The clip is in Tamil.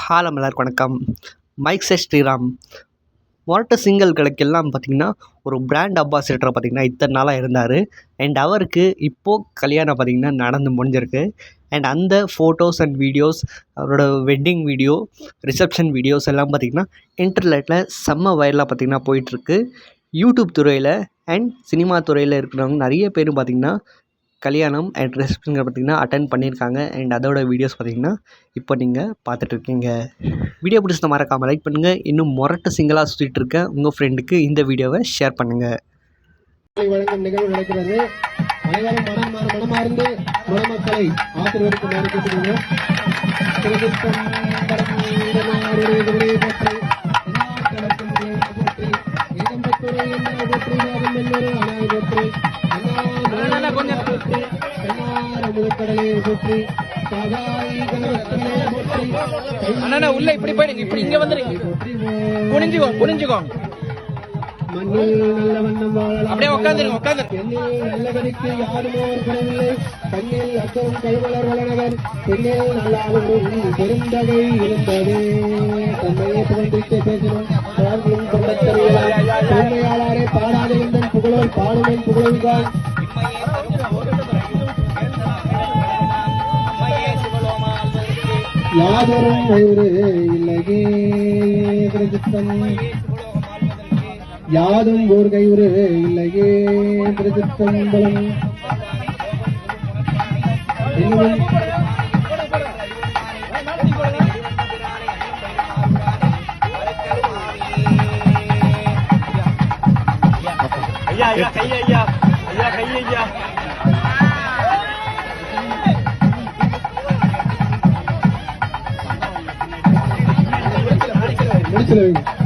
ஹாலம் எல்லாருக்கும் வணக்கம். மைக் செட் ஸ்ரீராம் மொரட்ட சிங்கல்களுக்கெல்லாம் பார்த்திங்கன்னா ஒரு பிராண்ட் அம்பாசிடராக பார்த்திங்கன்னா இத்தனை நாளாக இருந்தார். அண்ட் அவருக்கு இப்போது கல்யாணம் பார்த்திங்கன்னா நடந்து முடிஞ்சிருக்கு. அண்ட் அந்த ஃபோட்டோஸ் அண்ட் வீடியோஸ், அவரோட வெட்டிங் வீடியோ, ரிசப்ஷன் வீடியோஸ் எல்லாம் பார்த்திங்கன்னா இன்டர்நெட்டில் செம்ம வைரலாக பார்த்திங்கன்னா போயிட்டுருக்கு. யூடியூப் துறையில் அண்ட் சினிமா துறையில் இருக்கிறவங்க நிறைய பேர் பார்த்திங்கன்னா கல்யாணம் அண்ட் ரிசப்ஷன்கள் பார்த்திங்கன்னா அட்டென்ட் பண்ணியிருக்காங்க. அண்ட் அதோட வீடியோஸ் பார்த்திங்கன்னா இப்போ நீங்கள் பார்த்துட்ருக்கீங்க. வீடியோ பிடிச்சத மறக்காமல் லைக் பண்ணுங்கள். இன்னும் மொரட்ட சிங்கலாக சுற்றிட்டு இருக்க உங்கள் ஃப்ரெண்டுக்கு இந்த வீடியோவை ஷேர் பண்ணுங்கள். வழங்கும் நிகழ்வு நடக்கிறது. அனைவரும் மனமார்ந்து மணமக்களை ஆசீர்வதிக்குமாறு கேட்டுக்கொள்கிறோம். உள்ள இப்படி போயிடுங்க, இப்படி இங்க வந்துருங்க, புரிஞ்சுக்கோ அப்படியே உட்காந்துருங்க. நல்லவனுக்கு யாருமோ குறைவில்லை. கண்ணில் அச்சம் கைவளர் வளனவர் பெண்ணில் நல்லாவும் பெருந்தகை இருந்தது. தன்மையை புகழ்ந்து பேசினோம் பெருமையாளரை பாடாத எந்தன் புகழோர் பாடுவன் புகழ்கான். யாதரும் ஒரு இல்லையே யாதும் ஓர் கையுறு இல்லையே பிரதித்தம்பலம். முடிச்சிருவீங்க.